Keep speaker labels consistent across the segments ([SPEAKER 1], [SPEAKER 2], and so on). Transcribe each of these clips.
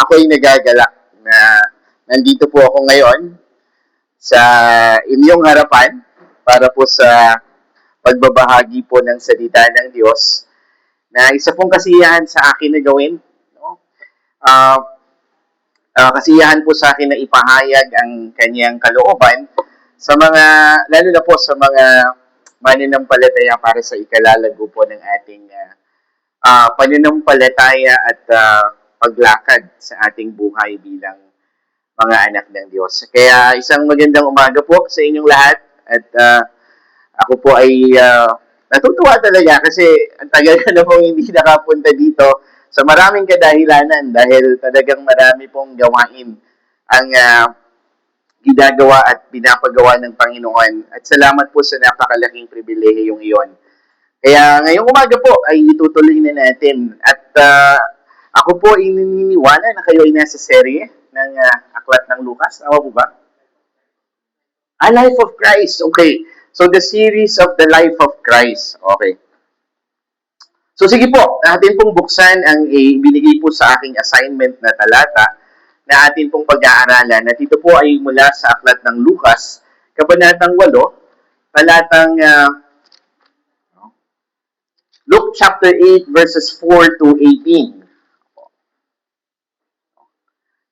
[SPEAKER 1] ako'y nagagalak na nandito po ako ngayon sa inyong harapan para po sa pagbabahagi po ng salita ng Diyos na isa pong kasiyahan sa akin na gawin. No? Uh, Kasiyahan po sa akin na ipahayag ang kanyang kalooban sa mga, lalo na po sa mga mananampalataya para sa ikalalago po ng ating pananampalataya at paglakad sa ating buhay bilang mga anak ng Diyos. Kaya isang magandang umaga po sa inyong lahat at ako po ay natutuwa talaga kasi ang tagal na pong hindi nakapunta dito sa maraming kadahilanan dahil talagang marami pong gawain ang ginagawa at pinapagawa ng Panginoon. At salamat po sa napakalaking pribilehiyong iyon. Kaya ngayong umaga po ay itutuloy na natin. At ako po ay naniniwala na kayo ay nasa serye ng Aklat ng Lucas. Tama po ba? Life of Christ. Okay. So the series of the Life of Christ. Okay. So sige po, natin pong buksan ang binigay po sa aking assignment na talata na atin pong pag-aaralan. At ito po ay mula sa Aklat ng Lucas, Kabanatang 8, talatang Luke chapter 8 verses 4 to 18.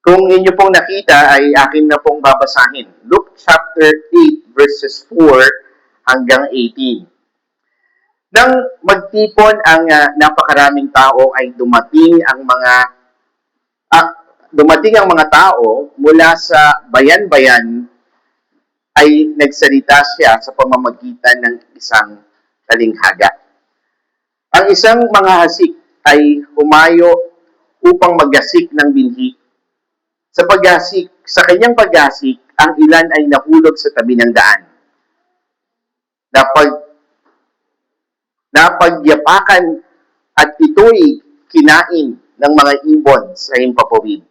[SPEAKER 1] Kung inyo pong nakita ay akin na pong babasahin. Luke chapter 8 verses 4 hanggang 18. Nang magtipon ang napakaraming tao ay dumating ang mga tao mula sa bayan-bayan ay nagsalita siya sa pamamagitan ng isang talinghaga. Ang isang manghahasik ay humayo upang maggasik ng binhi. Sa kanyang paggasik, ang ilan ay nahulog sa tabi ng daan. Napagyapakan at ito'y kinain ng mga ibon sa himpapawid.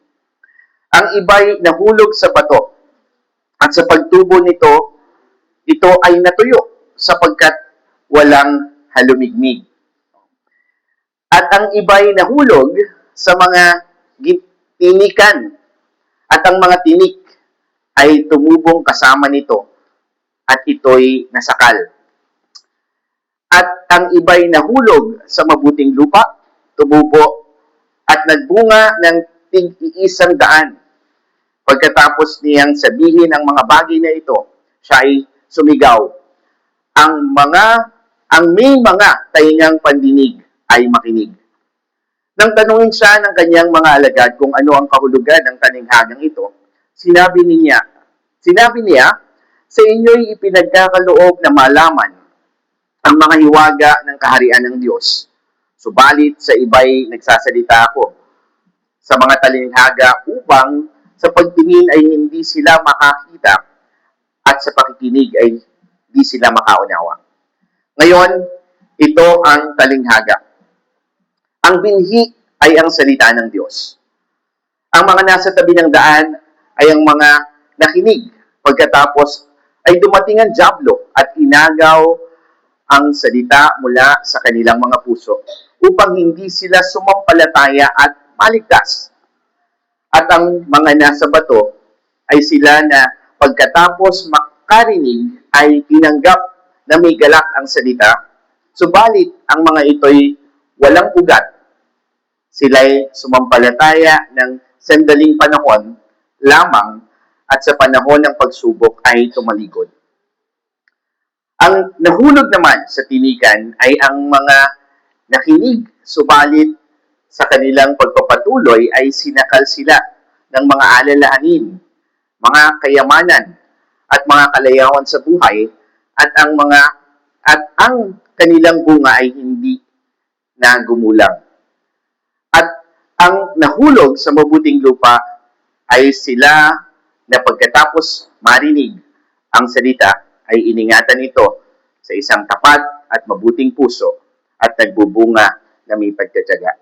[SPEAKER 1] Ang iba'y nahulog sa bato at sa pagtubo nito, ito ay natuyo sapagkat walang halumigmig. At ang iba'y nahulog sa mga tinikan at ang mga tinik ay tumubong kasama nito at ito'y nasakal. At ang iba'y nahulog sa mabuting lupa, tumubo at nagbunga ng tig-iisang daan. Pagkatapos niyang sabihin ang mga bagay na ito, siya ay sumigaw. Ang may mga taingang pandinig ay makinig. Nang tanungin siya ng kanyang mga alagad kung ano ang kahulugan ng talinghagang ito, sinabi niya, sa inyo'y ipinagkakaloob na malaman ang mga hiwaga ng kaharian ng Diyos. Subalit sa iba'y nagsasalita ako sa mga talinghaga upang sa pagtingin ay hindi sila makakita at sa pakikinig ay hindi sila makaunawa. Ngayon, ito ang talinghaga. Ang binhi ay ang salita ng Diyos. Ang mga nasa tabi ng daan ay ang mga nakinig. Pagkatapos ay dumating ang dyablo at inagaw ang salita mula sa kanilang mga puso upang hindi sila sumampalataya at maligtas. At ang mga nasa bato ay sila na pagkatapos makarinig ay tinanggap na may galak ang salita, subalit ang mga ito'y walang ugat. Sila'y sumampalataya ng sandaling panahon lamang at sa panahon ng pagsubok ay tumaligod. Ang nahulog naman sa tinikan ay ang mga nakinig, subalit sa kanilang pagpapatuloy ay sinakal sila ng mga alalahanin, mga kayamanan, at mga kalayawan sa buhay, at ang kanilang bunga ay hindi na gumulang. At ang nahulog sa mabuting lupa ay sila na pagkatapos marinig ang salita ay iningatan ito sa isang tapat at mabuting puso at nagbubunga na may pagtatyaga.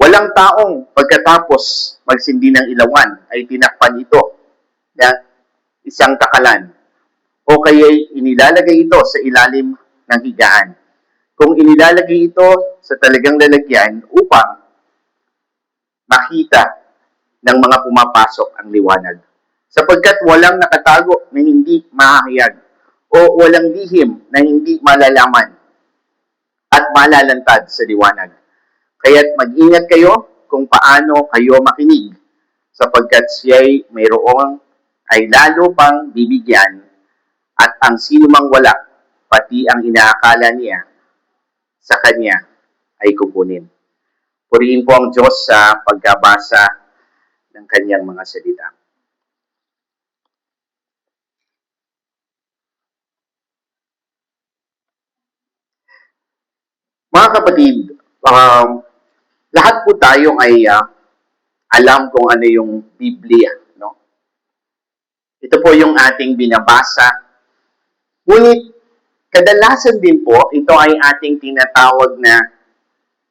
[SPEAKER 1] Walang taong pagkatapos magsindi ng ilawan ay tinakpan ito ng isang takalan o kaya'y inilalagay ito sa ilalim ng higaan. Kung inilalagay ito sa talagang lalagyan upang makita ng mga pumapasok ang liwanag. Sapagkat walang nakatago na hindi mahahayag o walang lihim na hindi malalaman at malalantad sa liwanag. Kaya't mag-ingat kayo kung paano kayo makinig sapagkat siya'y mayroong ay lalo pang bibigyan at ang sinumang wala, pati ang inaakala niya sa kanya ay kukunin. Purihin po ang Diyos sa pagkabasa ng kanyang mga salita. Mga kapatid, lahat po tayo ay alam kung ano yung Biblia. No? Ito po yung ating binabasa. Ngunit kadalasan din po, ito ay ating tinatawag na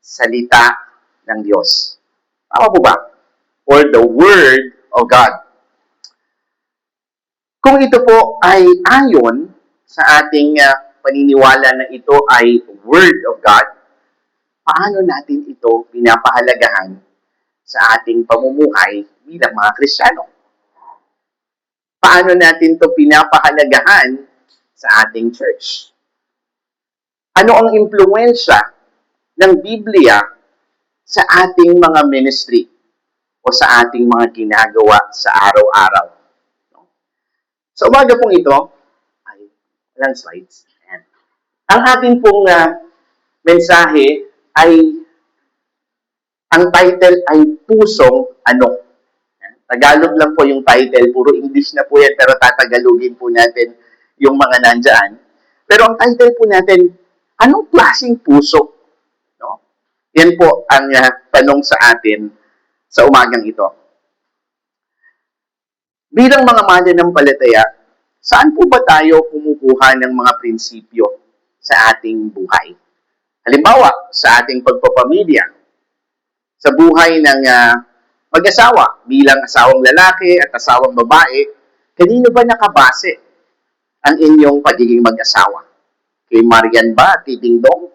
[SPEAKER 1] salita ng Diyos. Tama po ba? Or the Word of God. Kung ito po ay ayon sa ating paniniwala na ito ay Word of God, paano natin ito pinapahalagahan sa ating pamumuhay bilang mga Kristiyano? Paano natin ito pinapahalagahan sa ating church? Ano ang impluwensya ng Biblia sa ating mga ministry o sa ating mga ginagawa sa araw-araw? Sa umaga pong ito, ay walang slides. Ayan. Ang ating pong mensahe ay, ang title ay Pusong Ano. Tagalog lang po yung title, puro English na po yan, pero tatagalogin po natin yung mga nandyan. Pero ang title po natin, anong klaseng puso? No? Yan po ang tanong sa atin sa umagang ito. Bilang mga mananampalataya, saan po ba tayo kumukuha ng mga prinsipyo sa ating buhay? Halimbawa, sa ating pagpapamilya, sa buhay ng mag-asawa, bilang asawang lalaki at asawang babae, kanino ba nakabase ang inyong pagiging mag-asawa? Kay Marian ba, Titing Dong?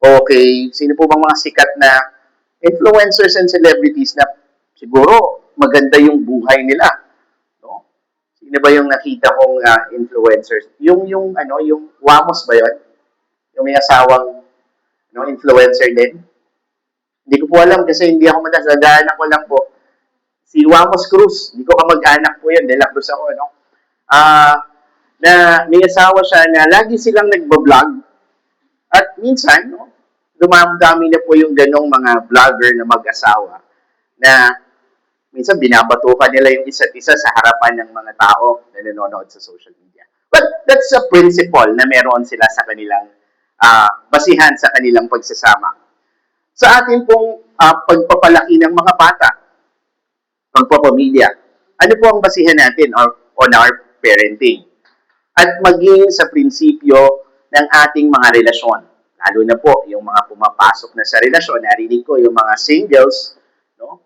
[SPEAKER 1] O kay sino po bang mga sikat na influencers and celebrities na siguro maganda yung buhay nila? No? Sino ba yung nakita kong influencers? Yung Wamos ba yun? Yung may asawang influencer din? Hindi ko po alam kasi hindi ako madalas. Nag-aanak ko lang po. Si Wamos Cruz. Hindi ko kamag-anak po yun. De la Cruz ako. No? Na may asawa siya na lagi silang nagbablog. At minsan, dumami na po yung ganong mga vlogger na mag-asawa na minsan binabatukan nila yung isa't isa sa harapan ng mga tao na nanonood sa social media. But that's a principle na meron sila sa kanilang basihan sa kanilang pagsasama. Sa ating pong pagpapalaki ng mga bata, pagpapamilya, ano po ang basihan natin on our parenting? At maging sa prinsipyo ng ating mga relasyon. Lalo na po yung mga pumapasok na sa relasyon. Narinig ko yung mga singles, no?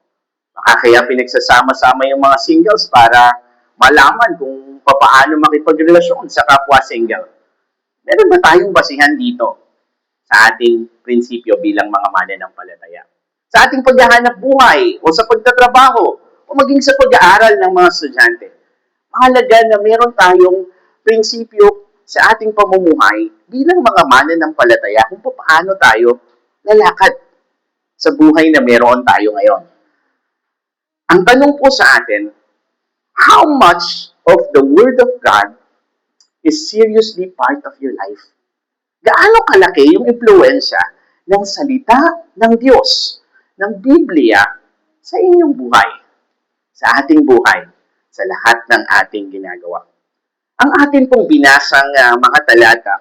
[SPEAKER 1] Baka kaya pinagsasama-sama yung mga singles para malaman kung paano makipagrelasyon sa kapwa single. Meron ba tayong basihan dito sa ating prinsipyo bilang mga mananampalataya? Sa ating paghahanap buhay o sa pagtatrabaho o maging sa pag-aaral ng mga estudyante. Mahalaga na meron tayong prinsipyo sa ating pamumuhay bilang mga mananampalataya kung paano tayo lalakad sa buhay na meron tayo ngayon. Ang tanong po sa atin, how much of the Word of God is seriously part of your life? Gaano kalaki yung impluwensya ng salita ng Diyos, ng Biblia, sa inyong buhay, sa ating buhay, sa lahat ng ating ginagawa? Ang atin pong binasang mga talata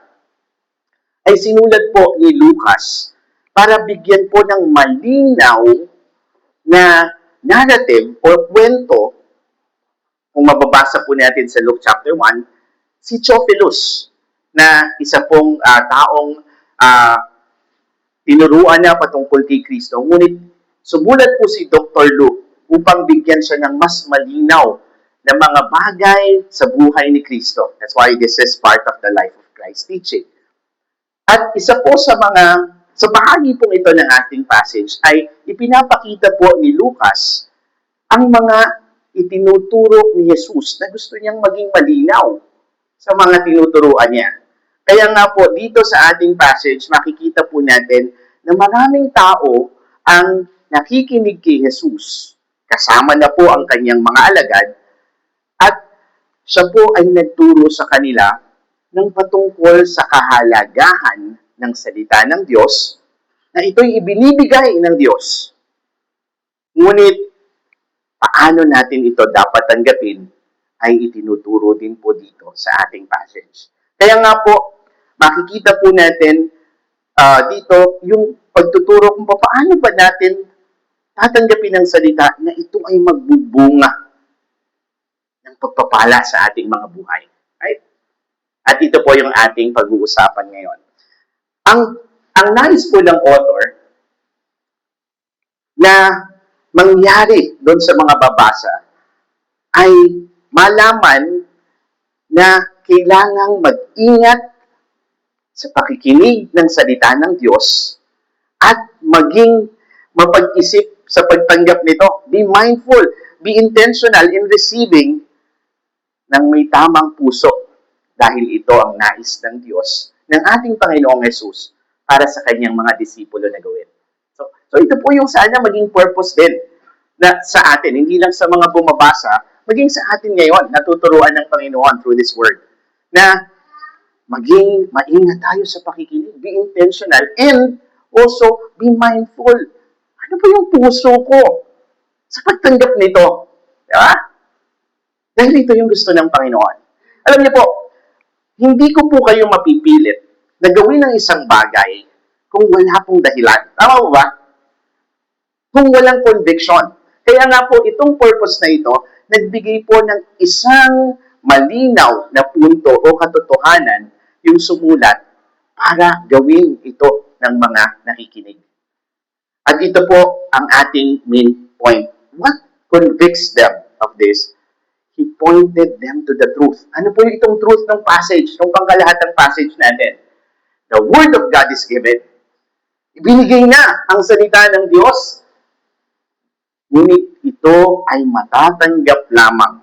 [SPEAKER 1] ay sinulat po ni Lucas para bigyan po ng malinaw na narrative o kwento. Kung mababasa po natin sa Luke chapter 1, si Theophilus na isa pong taong tinuruan na patungkol kay Kristo. Ngunit sumulat po si Dr. Luke upang bigyan siya ng mas malinaw na mga bagay sa buhay ni Kristo. That's why this is part of the life of Christ teaching. At isa po sa bahagi pong ito ng ating passage ay ipinapakita po ni Lucas ang mga itinuturo ni Jesus na gusto niyang maging malinaw sa mga tinuturuan niya. Kaya nga po, dito sa ating passage, makikita po natin na maraming tao ang nakikinig kay Jesus. Kasama na po ang kanyang mga alagad at siya po ay nagturo sa kanila ng patungkol sa kahalagahan ng salita ng Diyos na ito'y ibinibigay ng Diyos. Ngunit, paano natin ito dapat tanggapin ay itinuturo din po dito sa ating passage. Kaya nga po, makikita po natin dito yung pagtuturo kung paano ba natin tatanggapin ang salita na ito ay magbubunga ng pagpapala sa ating mga buhay. Right? At ito po yung ating pag-uusapan ngayon. Ang nais po ng author na mangyari doon sa mga babasa ay malaman na kailangang mag-ingat sa pakikinig ng salita ng Diyos at maging mapag-isip sa pagtanggap nito. Be mindful, be intentional in receiving ng may tamang puso dahil ito ang nais ng Diyos ng ating Panginoong Hesus para sa kanyang mga disipulo na gawin. So ito po yung sana maging purpose din na sa atin, hindi lang sa mga bumabasa, maging sa atin ngayon, natuturuan ng Panginoon through this word, na maging maingat tayo sa pakikinig, be intentional, and also be mindful. Ano po yung puso ko sa pagtanggap nito? Diba? Dahil ito yung gusto ng Panginoon. Alam niyo po, hindi ko po kayo mapipilit na gawin ang isang bagay kung wala pong dahilan. Tama po ba? Kung walang conviction. Kaya nga po, itong purpose na ito, nagbigay po ng isang malinaw na punto o katotohanan yung sumulat para gawin ito ng mga nakikinig. At ito po ang ating main point. What convicts them of this? He pointed them to the truth. Ano po yung itong truth ng passage, ng pangkalahatang passage natin? The Word of God is given. Ibinigay na ang salita ng Diyos. Ngunit ito ay matatanggap lamang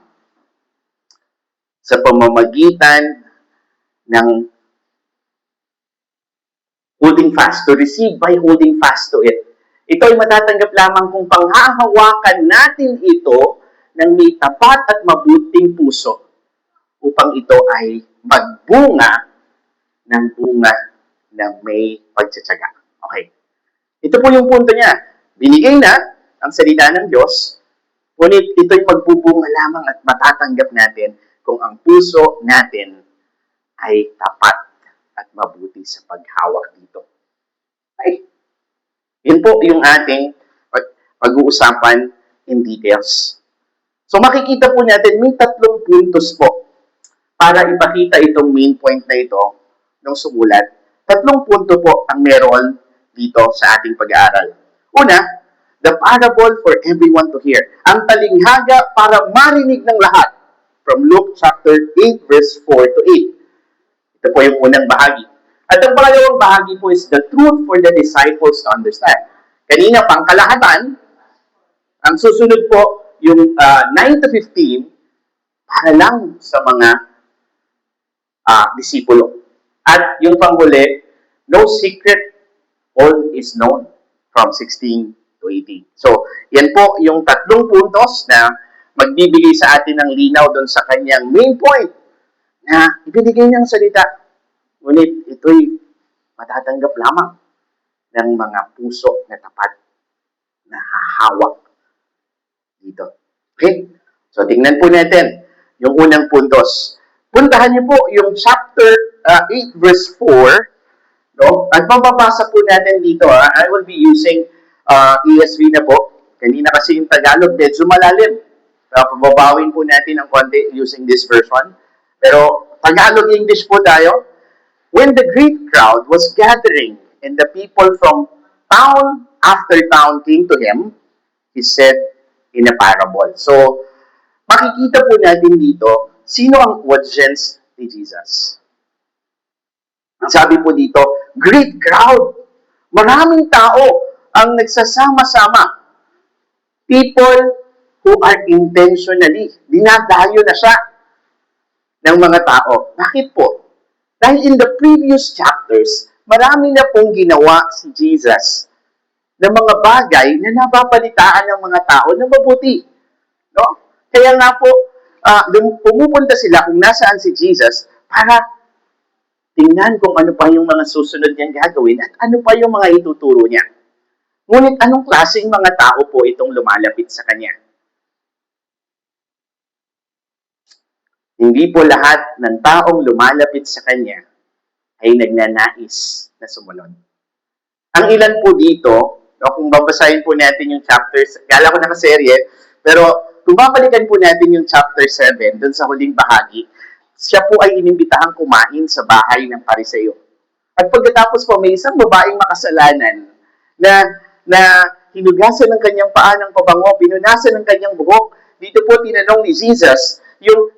[SPEAKER 1] sa pamamagitan ng holding fast, to receive by holding fast to it. Ito ay matatanggap lamang kung panghahawakan natin ito ng may tapat at mabuting puso upang ito ay magbunga ng bunga na may pagtsatsaga. Okay. Ito po yung punto niya. Binigay na ang salita ng Diyos, ngunit ito'y magbubunga lamang at matatanggap natin kung ang puso natin ay tapat at mabuti sa paghawak dito. Okay. Yun po yung ating pag-uusapan in details. So makikita po natin, may 3 puntos po para ipakita itong main point na ito ng sumulat. 3 punto po ang meron dito sa ating pag-aaral. Una, the parable for everyone to hear. Ang talinghaga para marinig ng lahat. From Luke chapter 8 verse 4 to 8. Ito po yung unang bahagi. At ang pangalawang bahagi po is the truth for the disciples to understand. Kanina, pangkalahatan, ang susunod po, yung 9 to 15, para lang sa mga disipulo. At yung panghuli, no secret, all is known from 16 to 18. So, yan po yung 3 puntos na magbibigay sa atin ng linaw doon sa kanyang main point na ibinigay niyang salita. Ngunit ito'y matatanggap lamang ng mga puso na tapat na hahawak dito. Okay? So, tingnan po natin yung unang puntos. Puntahan niyo po yung chapter 8 verse 4. No? At mababasa po natin dito. I will be using ESV na po. Kanina kasi yung Tagalog medyo malalim. Pababawin po natin ng konti using this version. Pero Tagalog English po tayo. When the great crowd was gathering and the people from town after town came to him, he said in a parable. So, makikita po natin dito, sino ang audience ni Jesus? Ang sabi po dito, great crowd. Maraming tao ang nagsasama-sama. People who who are intentionally, dinadayo na siya ng mga tao. Bakit po? Dahil in the previous chapters, marami na pong ginawa si Jesus ng mga bagay na nababalitaan ng mga tao na mabuti. No? Kaya nga po, pumupunta sila kung nasaan si Jesus para tingnan kung ano pa yung mga susunod niyang gagawin at ano pa yung mga ituturo niya. Ngunit anong klaseng mga tao po itong lumalapit sa kanya? Hindi po lahat ng taong lumalapit sa kanya ay nagnanais na sumunod. Ang ilan po dito, kung babasahin po natin yung chapters, kala ko nakaserye, pero kung babalikan po natin yung chapter 7, dun sa huling bahagi, siya po ay inimbitahang kumain sa bahay ng Pariseo. At pagkatapos po, may isang babaeng makasalanan na hinugasan ng kanyang paa ng pabango, pinunasan ng kanyang buhok. Dito po tinanong ni Jesus,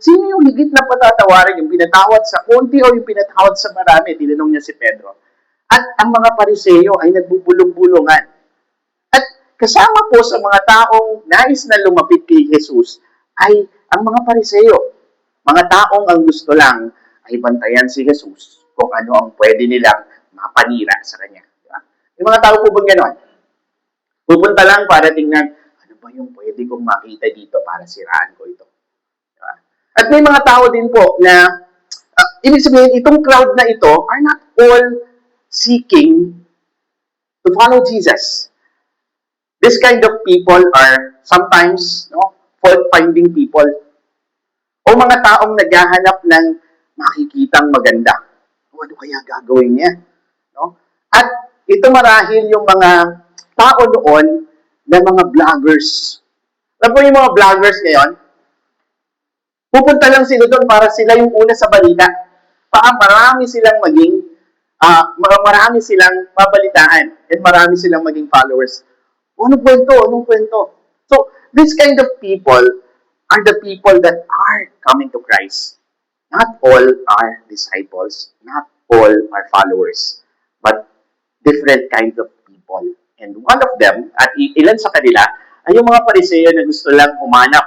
[SPEAKER 1] sino yung higit na patatawarin, yung pinatawad sa konti o yung pinatawad sa marami? Tinanong niya si Pedro. At ang mga Pariseo ay nagbubulong-bulungan. At kasama po sa mga taong nais na lumapit kay Jesus ay ang mga Pariseo. Mga taong ang gusto lang ay bantayan si Jesus kung ano ang pwede nilang mapanira sa kanya. Diba? Yung mga tao po ba gano'n? Pupunta lang para tingnan, ano ba yung pwede kong makita dito para siraan ko ito? Diba? At may mga tao din po na, ibig sabihin, itong crowd na ito are not all seeking to follow Jesus. This kind of people are sometimes fault-finding people. O mga taong naghahanap ng makikitang maganda. Ano kaya gagawin niya? No? At ito marahil yung mga tao noon na mga vloggers. Alam mo yung mga vloggers ngayon? Pupunta lang sila doon para sila yung una sa balita. Marami silang marami silang babalitaan at marami silang maging followers. Anong kwento? Anong kwento? So, this kind of people are the people that are coming to Christ. Not all are disciples, not all are followers, but different kinds of people. And one of them, at ilan sa kanila, ay yung mga Pariseo na gusto lang humanap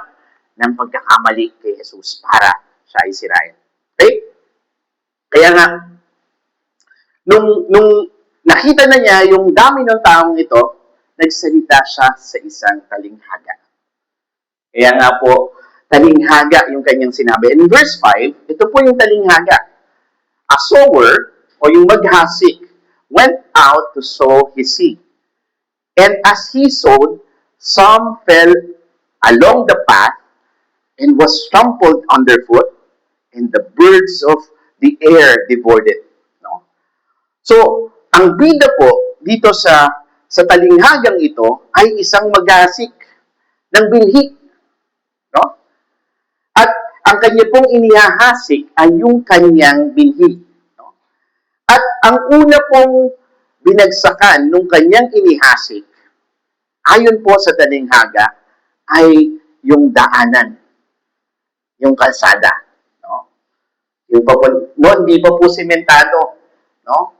[SPEAKER 1] ng pagkakamali kay Jesus para siya ay sirain. Okay? Kaya nga, nung nakita na niya yung dami ng taong ito, nagsalita siya sa isang talinghaga. Kaya nga po, talinghaga yung kanyang sinabi. In verse 5, ito po yung talinghaga. A sower, o yung maghasik, went out to sow his seed. And as he sowed, some fell along the path and was trampled underfoot, and the birds of the air devoured it. No? So, ang bida po dito sa talinghagang ito ay isang maghasik ng binhi. No? At ang kanya pong inihahasik ay yung kanyang binhi. No? At ang una pong binagsakan nung kanyang inihasik, ayon po sa talinghaga, ay yung daanan, yung kalsada. No? Hindi pa po sementado. No?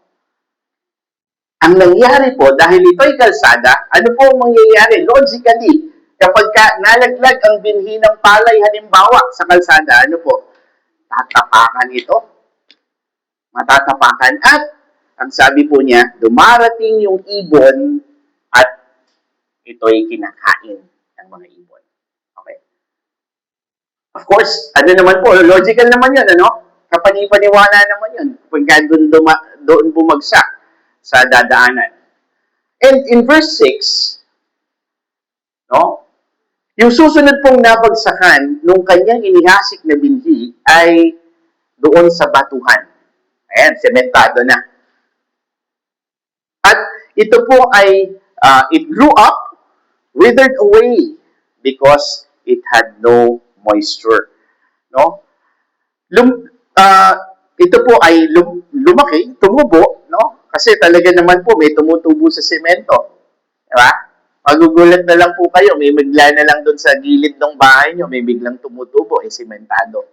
[SPEAKER 1] Ang nangyari po, dahil ito'y kalsada, ano po ang mangyayari? Logically, kapag nalaglag ang binhi ng palay, halimbawa, sa kalsada, ano po? Tatapakan ito. Matatapakan. At, ang sabi po niya, dumarating yung ibon at ito'y kinakain ng mga ibon. Okay. Of course, ano naman po, logical naman yun, ano? Kapani-paniwala naman yun. Pagka doon bumagsak sa dadaanan. And in verse 6, no? Yung susunod pong nabagsakan nung kanyang inihasik na binhi ay doon sa batuhan. Ayan, sementado na. At ito po ay, it grew up, withered away, because it had no moisture. No? Ito po ay lumaki, tumubo, no? Kasi talaga naman po, may tumutubo sa semento. Diba? Magugulat na lang po kayo, may bigla na lang doon sa gilid ng bahay nyo, may biglang tumutubo, sementado.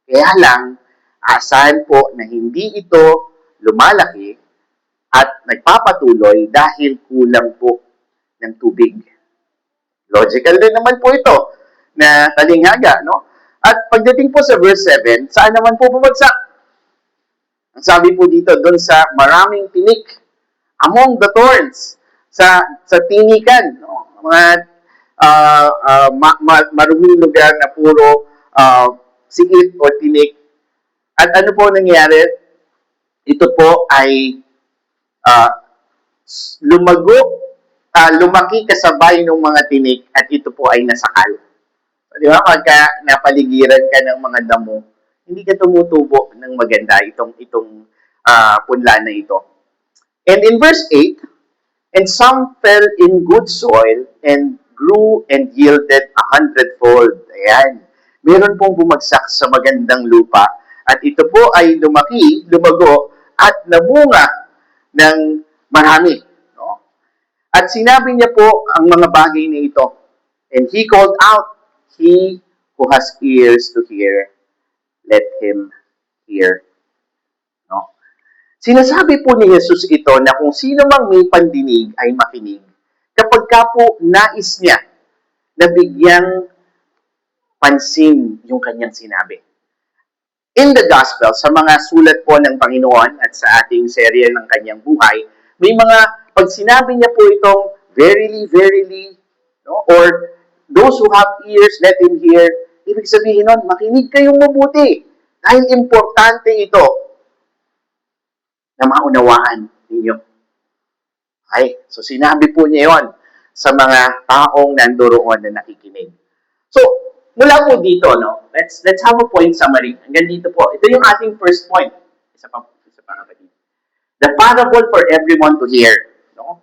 [SPEAKER 1] Kaya lang, asahan po na hindi ito lumalaki at nagpapatuloy dahil kulang po ng tubig. Logical din naman po ito. na talinghaga, no? At pagdating po sa verse 7, saan naman po bumagsak? Ang sabi po dito, doon sa maraming tinik, among the thorns, sa tinikan, no? Mga maruming lugar na puro sikit o tinik. At ano po nangyari? Ito po ay lumaki kasabay ng mga tinik at ito po ay nasakal. Di ba? Pagka napaligiran ka ng mga damo, hindi ka tumutubo ng maganda itong punla na ito. And in verse 8, and some fell in good soil and grew and yielded 100-fold. Ayan. Meron pong bumagsak sa magandang lupa at ito po ay lumaki, lumago at namunga ng marami. No? At sinabi niya po ang mga bagay na ito. And he called out, he who has ears to hear, let him hear. No? Sinasabi po ni Jesus ito na kung sino mang may pandinig ay makinig kapag ka po nais niya na bigyang pansin yung kanyang sinabi. In the Gospel, sa mga sulat po ng Panginoon at sa ating serye ng kanyang buhay, may mga, pag sinabi niya po itong verily, verily, no? Or those who have ears, let him hear, ibig sabihin nun, makinig kayong mabuti. Dahil importante ito na maunawaan ninyo. Okay? So, sinabi po niya yon sa mga taong nandoroon na nakikinig. So, mula po dito, no? Let's have a point summary. Hanggang dito po. Ito yung ating first point. Isa pa kapatid. The parable for everyone to hear. No?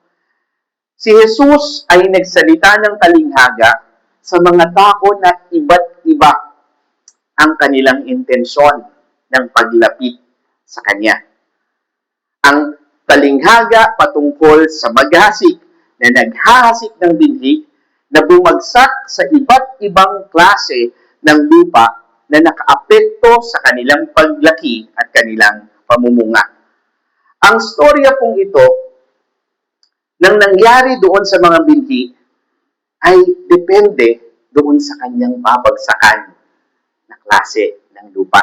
[SPEAKER 1] Si Jesus ay nagsalita ng talinghaga sa mga tao na iba't iba ang kanilang intensyon ng paglapit sa Kanya. Ang talinghaga patungkol sa maghasik na naghahasik ng binhi na bumagsak sa iba't ibang klase ng lupa na nakaapekto sa kanilang paglaki at kanilang pamumunga. Ang storya pong ito nang nangyari doon sa mga binhi ay depende doon sa kanyang babagsakan na klase ng lupa.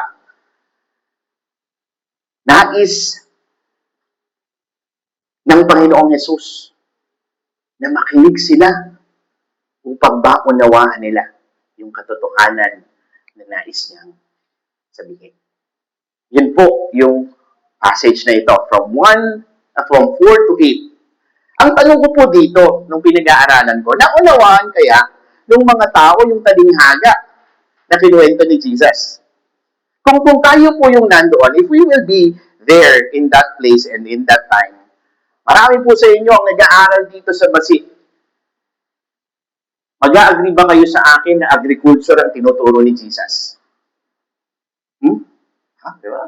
[SPEAKER 1] Nais ng Panginoong Yesus na makinig sila upang maunawaan nila yung katotohanan na nais niyang sabihin. Yun po yung passage na ito from 4 to 8. Ang tanong ko po dito, nung pinag-aaralan ko, naunawaan kaya ng mga tao yung talinghaga na kinuwento ni Jesus? Kung tayo po yung nandoon, if we will be there in that place and in that time, marami po sa inyo ang nag-aaral dito sa Basi. Mag-a-agree ba kayo sa akin na agriculture ang tinuturo ni Jesus? Diba?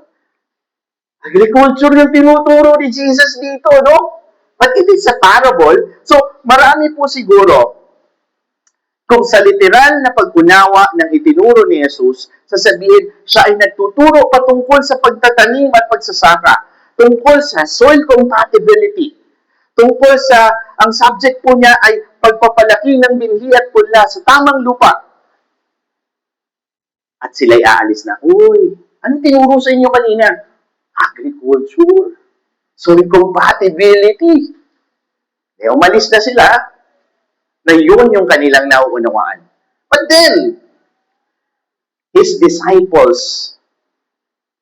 [SPEAKER 1] Agriculture yung tinuturo ni Jesus dito, no? But it is a parable. So, marami po siguro, kung sa literal na pag-unawa ng itinuro ni Jesus, sasabihin, siya ay nagtuturo patungkol sa pagtatanim at pagsasaka, tungkol sa soil compatibility, tungkol sa, ang subject po niya ay pagpapalaki ng binhi at punla sa tamang lupa. At sila'y aalis na, uy, ano tinuro sa inyo kanina? Agriculture. Soil compatibility. Eh, umalis na sila na yun yung kanilang nauunawaan. But then, his disciples,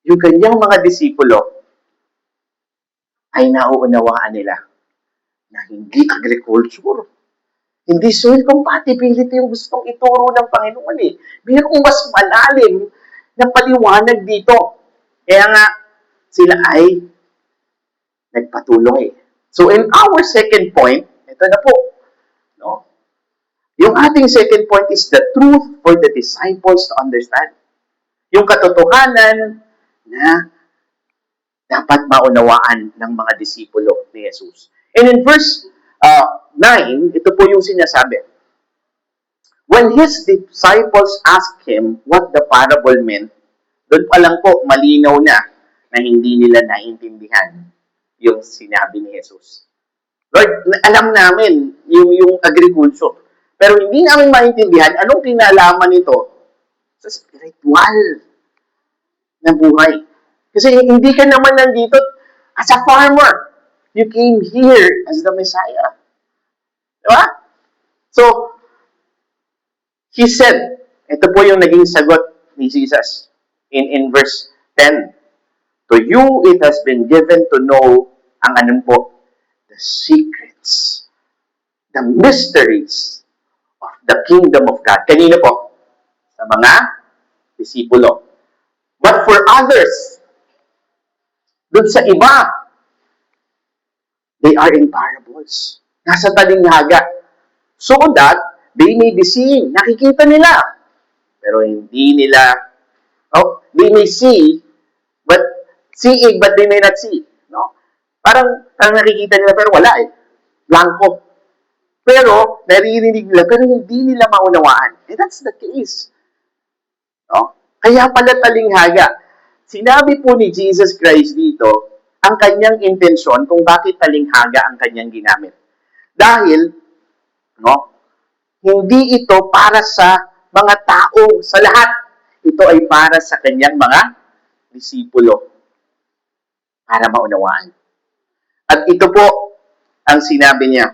[SPEAKER 1] yung kanyang mga disipulo, ay nauunawaan nila na hindi agriculture. Hindi soil compatibility yung gustong ituro ng Panginoon eh. Mayroong mas malalim na paliwanag dito. Kaya nga, sila ay nagpatuloy. So in our second point, ito na po. No? Yung ating second point is the truth for the disciples to understand. Yung katotohanan na dapat maunawaan ng mga disipulo ni Jesus. And in verse 9, ito po yung sinasabi. When his disciples asked him what the parable meant, doon pa lang po malinaw na hindi nila naintindihan yung sinabi ni Jesus. Lord, alam namin yung agriculture. Pero hindi namin maintindihan anong kinalaman nito sa spiritual na buhay. Kasi hindi ka naman nandito as a farmer. You came here as the Messiah. Diba? So, he said, ito po yung naging sagot ni Jesus in verse 10. To you it has been given to know ang anong po, the secrets, the mysteries of the kingdom of God. Kanino po? Sa mga disipulo. But for others, dun sa iba, they are in parables. Nasa talinghaga. So that they may be seeing. Nakikita nila. Pero hindi nila, they may see, but seeing, but they may not see. No? Parang nakikita nila, pero wala eh. Blanco. Pero, naririnig nila, pero hindi nila maunawaan. And that's the case. No? Kaya pala talinghaga. Sinabi po ni Jesus Christ dito, ang kanyang intensyon kung bakit talinghaga ang kanyang ginamit. Dahil, no, hindi ito para sa mga tao, sa lahat. Ito ay para sa kanyang mga disipulo. Para maunawaan. At ito po ang sinabi niya.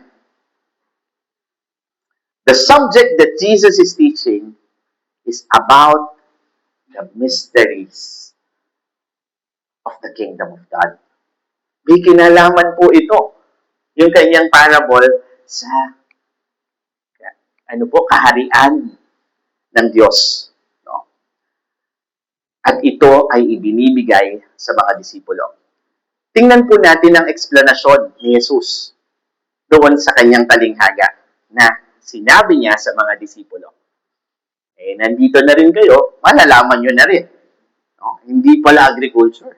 [SPEAKER 1] The subject that Jesus is teaching is about the mysteries of the kingdom of God. May kinalaman po ito, yung kanyang parable sa kaharian ng Diyos. No? At ito ay ibinibigay sa mga disipulo. Tingnan po natin ang eksplanasyon ni Jesus doon sa kanyang talinghaga na sinabi niya sa mga disipulo. Nandito na rin kayo, malalaman nyo na rin. No? Hindi pala agriculture.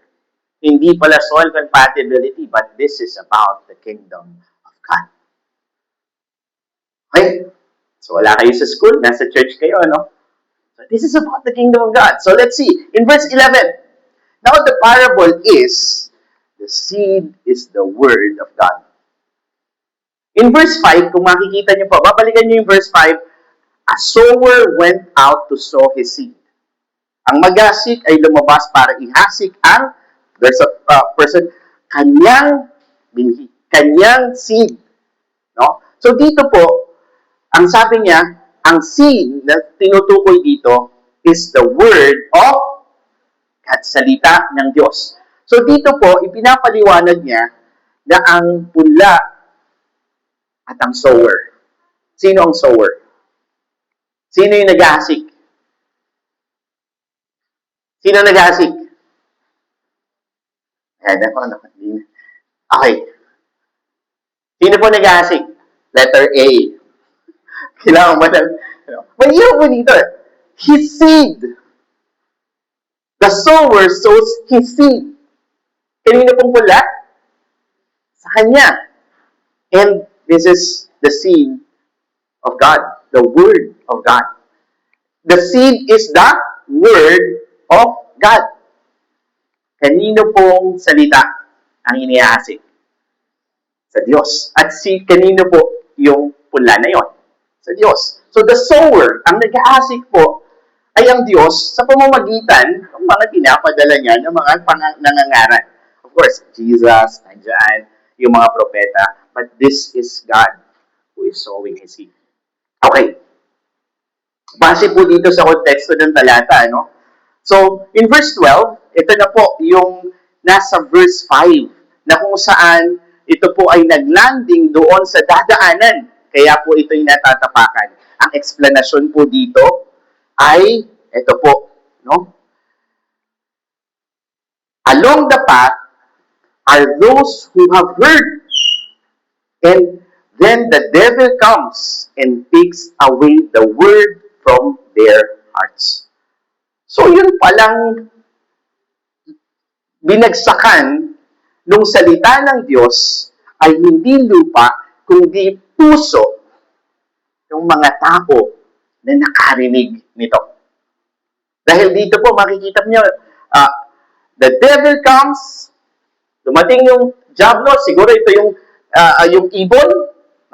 [SPEAKER 1] Hindi pala soil compatibility, but this is about the kingdom of God. Okay? So, wala kayo sa school, nasa church kayo, no? So, this is about the kingdom of God. So, let's see. In verse 11, now the parable is, the seed is the word of God. In verse 5, kung makikita nyo po, babalikan nyo yung verse 5, a sower went out to sow his seed. Ang maghasik ay lumabas para ihasik ang, there's a person, kanyang binhi, kanyang seed. No? So dito po, ang sabi niya, ang seed na tinutukoy dito is the word of God, salita ng Diyos. So dito po, ipinapaliwanag niya na ang punla at ang sower. Sino ang sower? Sino yung naghahasik? Sino naghahasik? Okay. Sino po naghahasik? Letter A. Kailangan ba ng... May iyo po dito. His seed. The sower sows his seed. Kanino pong pula? Sa kanya. And this is the seed of God. The word of God. The seed is the word of God. Kanino pong salita ang inihaasik? Sa Diyos. At kanino po yung pula na yon? Sa Diyos. So the sower, ang nag-aasik po, ay ang Diyos sa pamamagitan ng mga pinapadala niya ng mga nangangaral. Of course, Jesus, nandiyan, yung mga propeta. But this is God who is sowing his seed. Okay. Base po dito sa konteksto ng talata, no? So, in verse 12, ito na po yung nasa verse 5 na kung saan ito po ay naglanding doon sa dadaanan. Kaya po ito yung natatapakan. Ang explanation po dito ay ito po, no? Along the path are those who have heard, and then the devil comes and takes away the word from their hearts. So yun palang binagsakan nung salita ng Diyos ay hindi lupa, kundi puso ng mga tao na nakarinig nito. Dahil dito po makikita niyo, the devil comes, dumating yung diablo, siguro ito yung ibon,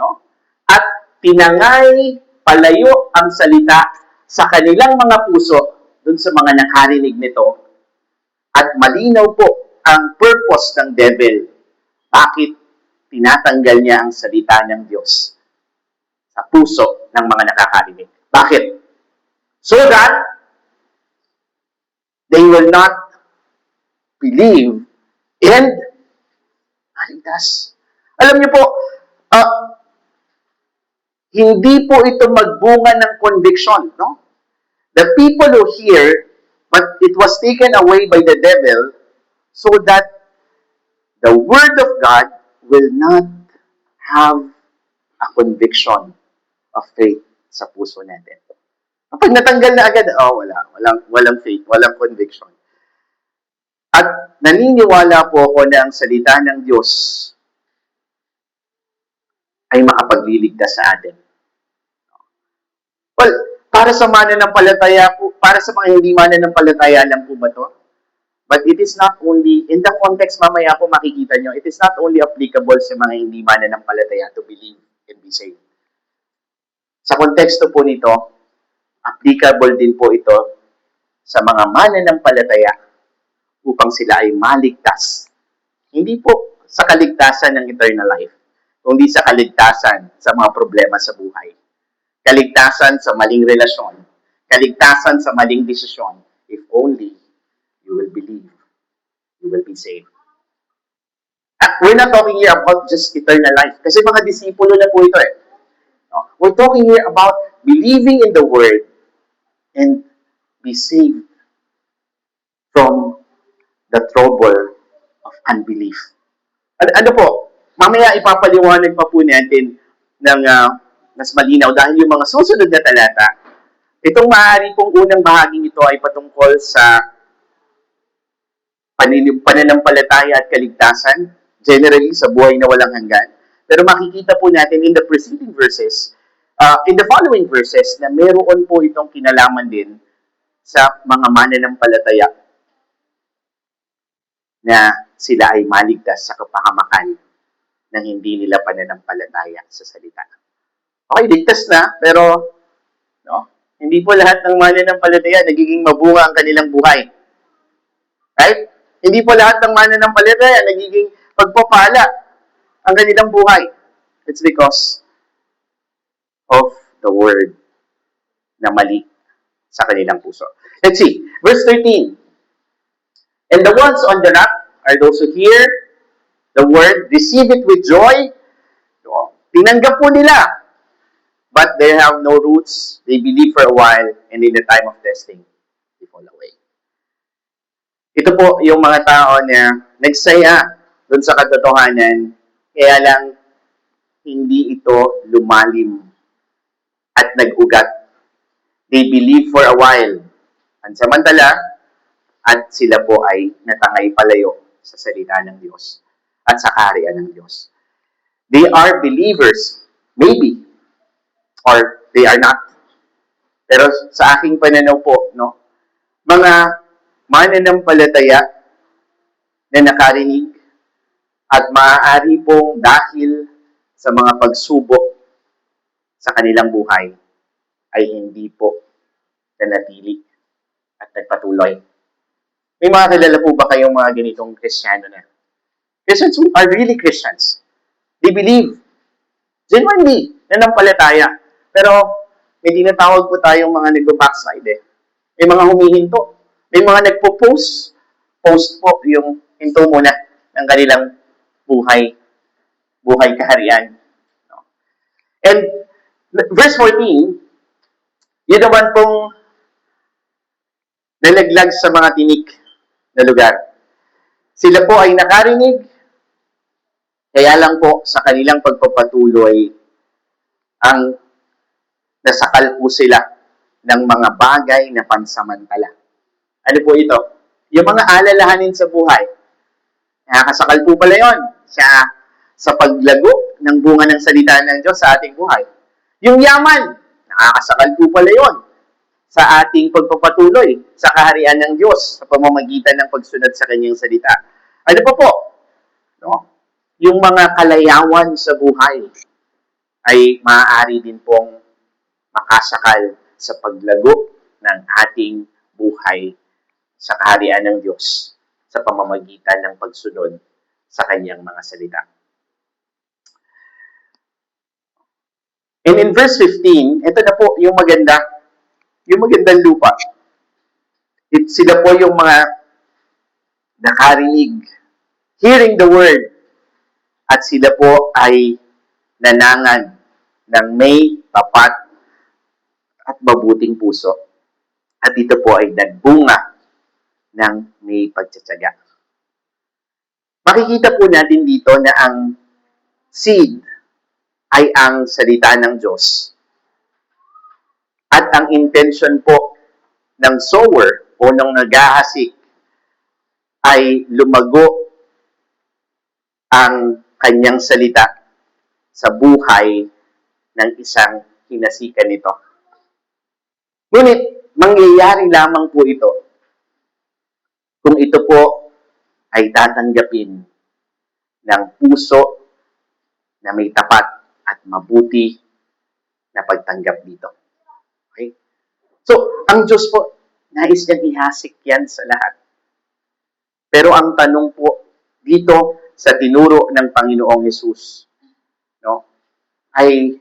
[SPEAKER 1] no? At tinangay palayo ang salita sa kanilang mga puso dun sa mga nakarinig nito at malinaw po ang purpose ng devil. Bakit tinatanggal niya ang salita ng Diyos sa puso ng mga nakakarinig? Bakit? So that they will not believe and maligtas. Alam niyo po, hindi po ito magbunga ng conviction, no? The people who hear, but it was taken away by the devil so that the word of God will not have a conviction of faith sa puso natin. Kapag natanggal na agad, walang faith, walang conviction. At naniniwala po ako na ang salita ng Diyos ay makapagliligtas sa atin. Well, para sa mananampalataya po, para sa mga hindi mananampalataya lang po ba to? But it is not only, in the context mamaya po makikita nyo, it is not only applicable sa mga hindi mananampalataya to believe and be saved. Sa konteksto po nito, applicable din po ito sa mga mananampalataya upang sila ay maligtas. Hindi po sa kaligtasan ng eternal life, kundi sa kaligtasan sa mga problema sa buhay. Kaligtasan sa maling relasyon. Kaligtasan sa maling desisyon. If only you will believe, you will be saved. We're not talking here about just eternal life. Kasi mga disipulo na po ito eh. We're talking here about believing in the Word and be saved from the trouble of unbelief. Ano po? Mamaya ipapaliwanag pa po natin ng mas malinaw dahil yung mga susunod na talata, itong maaari pong unang bahaging ito ay patungkol sa pananampalataya at kaligtasan, generally sa buhay na walang hanggan. Pero makikita po natin in the preceding verses, in the following verses, na meron po itong kinalaman din sa mga mananampalataya na sila ay maligtas sa kapahamakan ng hindi nila pananampalataya sa salita. Okay, ligtas na, pero hindi po lahat ng mananampalataya nagiging mabunga ang kanilang buhay. Right? Hindi po lahat ng mananampalataya nagiging pagpapala ang kanilang buhay. It's because of the word na mali sa kanilang puso. Let's see. Verse 13. And the ones on the rock are those who hear the word, receive it with joy. Tinanggap po nila. But they have no roots. They believe for a while, and in the time of testing, they fall away. Ito po yung mga tao na nagsaya dun sa katotohanan, kaya lang hindi ito lumalim at nag-ugat. They believe for a while, pansamantala, at sila po ay natangay palayo sa salita ng Diyos at sa kaharian ng Diyos. They are believers, maybe, or they are not. Pero sa aking pananaw po, mga mananampalataya na nakarinig at maaari pong dahil sa mga pagsubok sa kanilang buhay ay hindi po nanatili at nagpatuloy. May mga kilala po ba kayong mga ganitong Kristiyano na? Christians who are really Christians. They believe genuinely nanampalataya. Pero may tinatawag po tayong mga nagbo-backslide eh. May mga humihinto. May mga nagpo-post. Post po yung hinto muna ng kanilang buhay kaharian. And verse 14, yun naman pong nalaglag sa mga tinik na lugar. Sila po ay nakarinig, kaya lang po sa kanilang pagpapatuloy ang nasakal po sila ng mga bagay na pansamantala. Ano po ito? Yung mga alalahanin sa buhay. Nakakasakal po pala yun sa paglago ng bunga ng salita ng Diyos sa ating buhay. Yung yaman, nakakasakal po pala yun sa ating pagpapatuloy sa kaharian ng Diyos sa pamamagitan ng pagsunod sa kanyang salita. Ano po? Yung mga kalayawan sa buhay ay maaari din pong makasakal sa paglago ng ating buhay sa kaharian ng Diyos sa pamamagitan ng pagsunod sa kanyang mga salita. And in verse 15, ito na po yung magandang lupa. Sila po yung mga nakarinig, hearing the word, at sila po ay nanangan ng may tapat at mabuting puso. At ito po ay nagbunga ng may pagtsatsaga. Makikita po natin dito na ang seed ay ang salita ng Diyos. At ang intention po ng sower o ng naghahasik ay lumago ang kanyang salita sa buhay ng isang hinasikan nito. Ngunit, mangyayari lamang po ito kung ito po ay tatanggapin ng puso na may tapat at mabuti na pagtanggap dito. Okay? So, ang Diyos po, nais niyang ihasik yan sa lahat. Pero ang tanong po dito sa tinuro ng Panginoong Hesus, no, ay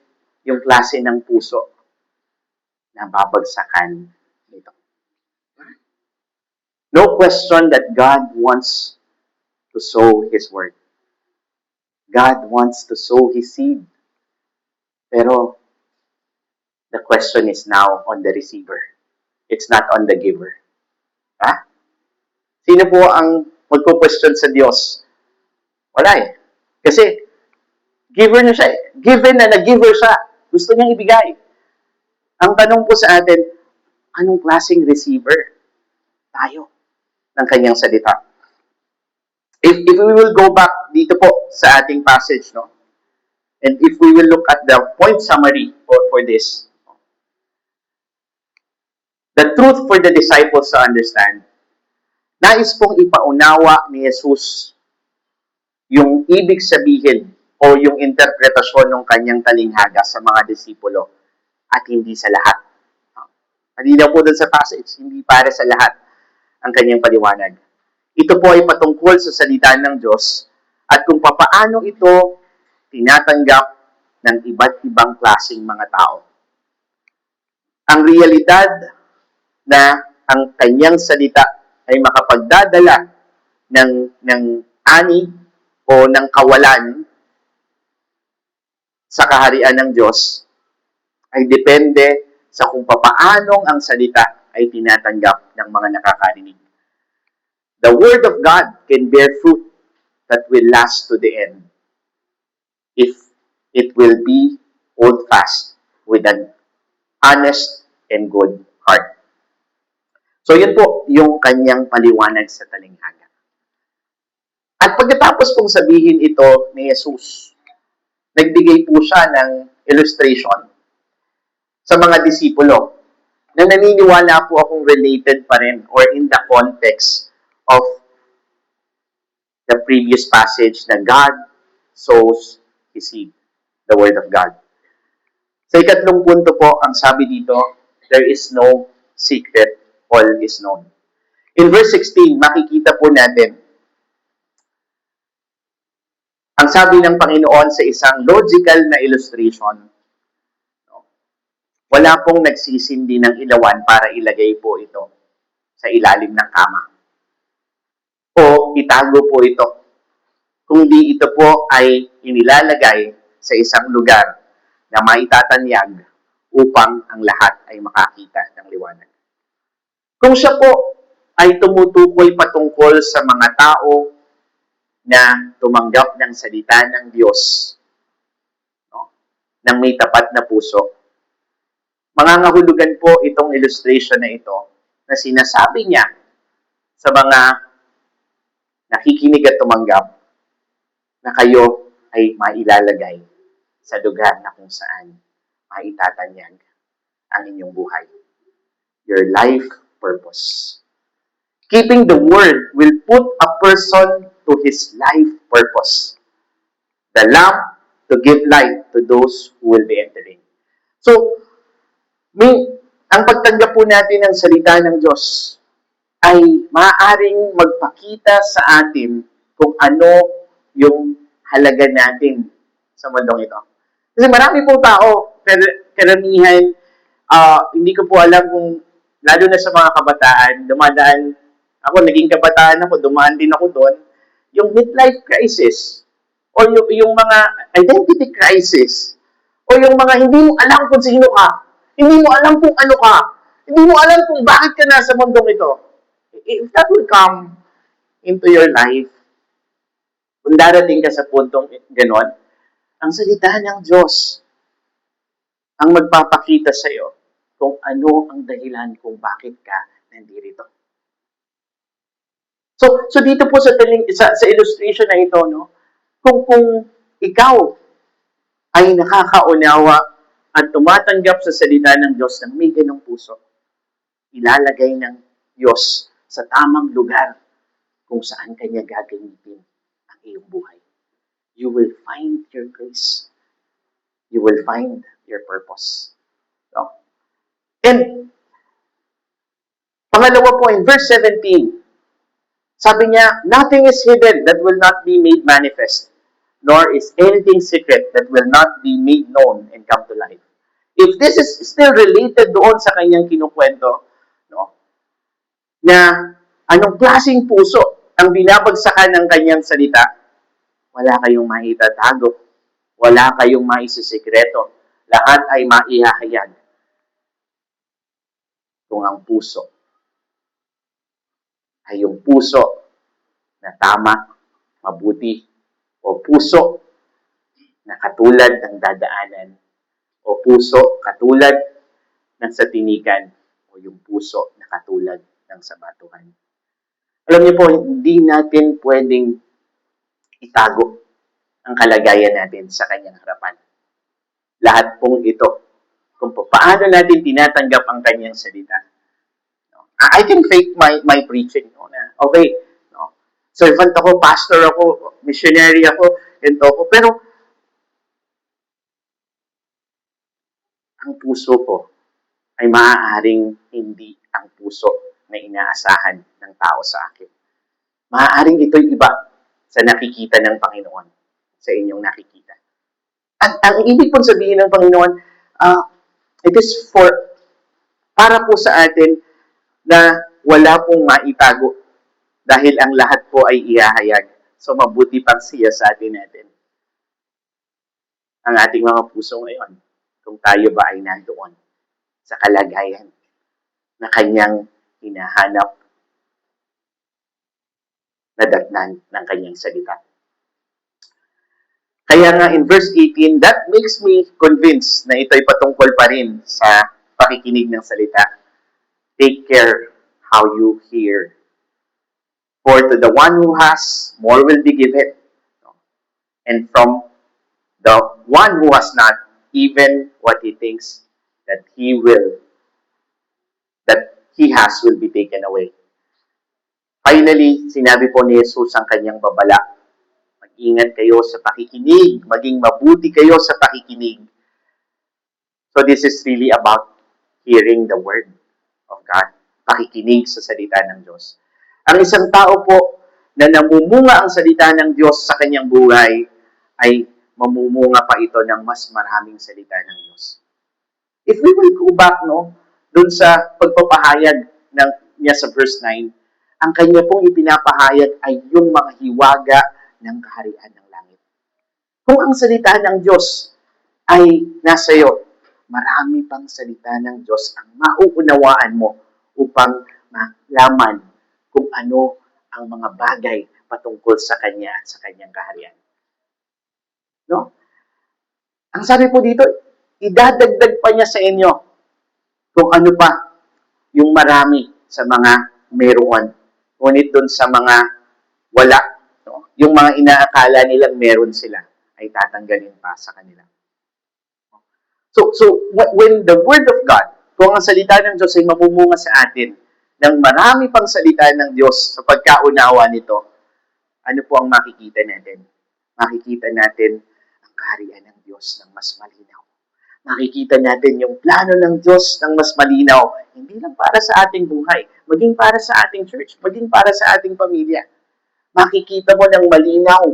[SPEAKER 1] yung klase ng puso na babagsakan nito. No question that God wants to sow His word. God wants to sow His seed. Pero the question is now on the receiver. It's not on the giver. Ha? Sino po ang magpo-question sa Diyos? Wala eh. Kasi, giver na siya. Given na nag-giver siya. Gusto niyang ibigay. Ang tanong po sa atin, anong klaseng receiver tayo ng kanyang salita? If we will go back dito po sa ating passage, no? And if we will look at the point summary for this, the truth for the disciples to understand, nais pong ipaunawa ni Jesus yung ibig sabihin o yung interpretasyon ng kanyang talinghaga sa mga disipulo at hindi sa lahat. Malinaw po dun sa passage, hindi para sa lahat ang kanyang paliwanag. Ito po ay patungkol sa salita ng Diyos at kung papaano ito tinatanggap ng iba't ibang klaseng mga tao. Ang realidad na ang kanyang salita ay makapagdadala ng ani o ng kawalan sa kaharian ng Diyos ay depende sa kung papaanong ang salita ay tinatanggap ng mga nakakarinig. The Word of God can bear fruit that will last to the end if it will be hold fast with an honest and good heart. So yun po yung kanyang paliwanag sa talinghaga. At pagkatapos pong sabihin ito ni Jesus, nagbigay po siya ng illustration sa mga disipulo na naniniwala po akong related pa rin or in the context of the previous passage na God sows His seed, the Word of God. Sa ikatlong punto po, ang sabi dito, there is no secret, all is known. In verse 16, makikita po natin, ang sabi ng Panginoon sa isang logical na illustration, wala pong nagsisindi ng ilawan para ilagay po ito sa ilalim ng kama. O itago po ito. Kundi ito po ay inilalagay sa isang lugar na maitatanyag upang ang lahat ay makakita ng liwanag. Kung siya po ay tumutukoy patungkol sa mga tao na tumanggap ng salita ng Diyos, no, ng may tapat na puso, mangangahulugan po itong illustration na ito na sinasabi niya sa mga nakikinig at tumanggap na kayo ay mailalagay sa lugar na kung saan maitatanyag ang inyong buhay. Your life purpose. Keeping the word will put a person to his life purpose. The lamp to give light to those who will be entering. So, May, ang pagtanggap po natin ng salita ng Diyos ay maaaring magpakita sa atin kung ano yung halaga natin sa mundong ito. Kasi marami po tao, pero karamihan, hindi ko po alam kung, lalo na sa mga kabataan, dumadaan, ako naging kabataan ako, dumaan din ako doon, yung midlife crisis, o yung mga identity crisis, o yung mga hindi mo alam kung sino ka, hindi mo alam kung ano ka, hindi mo alam kung bakit ka nasa mundong ito. If that will come into your life, kung darating ka sa puntong ganon, ang salita ng Diyos ang magpapakita sa iyo kung ano ang dahilan kung bakit ka nandito. So dito po sa illustration na ito, no, kung ikaw ay nakakaunawa at tumatanggap sa salita ng Diyos ng may ganong puso, ilalagay ng Diyos sa tamang lugar kung saan kanya gagamitin ang iyong buhay. You will find your grace. You will find your purpose. So, and pangalawa po, in verse 17, sabi niya, nothing is hidden that will not be made manifest, nor is anything secret that will not be made known and come to life. If this is still related doon sa kanyang kinukwento, no, na anong klaseng puso ang binabagsakan ng kanyang salita, wala kayong maitatago, wala kayong maisisikreto, lahat ay maihahayag kung ang puso ay yung puso na tama, mabuti, o puso na katulad ng dadaanan, o puso katulad ng satinikan, o yung puso na katulad ng sabatuhan. Alam niyo po, hindi natin pwedeng itago ang kalagayan natin sa kanyang harapan. Lahat pong ito, kung paano natin tinatanggap ang kanyang salita. I can fake my preaching. No, na, okay, no, servant ako, pastor ako, missionary ako, ganito ako. Pero, ang puso ko ay maaaring hindi ang puso na inaasahan ng tao sa akin. Maaaring ito'y iba sa nakikita ng Panginoon, sa inyong nakikita. At ang ibig pong sabihin ng Panginoon, it is para po sa atin na wala pong maitago dahil ang lahat po ay ihahayag. So mabuti pang siya sa atin natin ang ating mga puso ngayon kung tayo ba ay nandoon sa kalagayan na kanyang hinahanap na datnan ng kanyang salita. Kaya nga in verse 18, that makes me convinced na ito'y patungkol pa rin sa pakikinig ng salita. Take care how you hear. For to the one who has, more will be given. And from the one who has not, even what he thinks that he has will be taken away. Finally, sinabi po ni Jesus ang kanyang babala. Mag-ingat kayo sa pakikinig. Maging mabuti kayo sa pakikinig. So this is really about hearing the word of God. Pakikinig sa salita ng Diyos. Ang isang tao po na namumunga ang salita ng Diyos sa kanyang buhay ay mamumunga pa ito ng mas maraming salita ng Diyos. If we will go back, no, dun sa pagpapahayag niya sa verse 9, ang kanya pong ipinapahayag ay yung mga hiwaga ng kaharian ng langit. Kung ang salita ng Diyos ay nasa iyo, marami pang salita ng Diyos ang mauunawaan mo upang malaman kung ano ang mga bagay patungkol sa Kanya at sa Kanyang kaharian. No? Ang sabi po dito, idadagdag pa niya sa inyo kung ano pa yung marami sa mga meron. Ngunit doon sa mga wala, no? Yung mga inaakala nilang meron sila, ay tatanggalin pa sa kanila. So when the Word of God, kung ang salita ng Diyos ay mamumunga sa atin, ng marami pang salita ng Diyos sa pagkaunawa nito, ano po ang makikita natin? Makikita natin ang kaharian ng Diyos ng mas malinaw. Makikita natin yung plano ng Diyos ng mas malinaw, hindi lang para sa ating buhay, maging para sa ating church, maging para sa ating pamilya. Makikita mo ng malinaw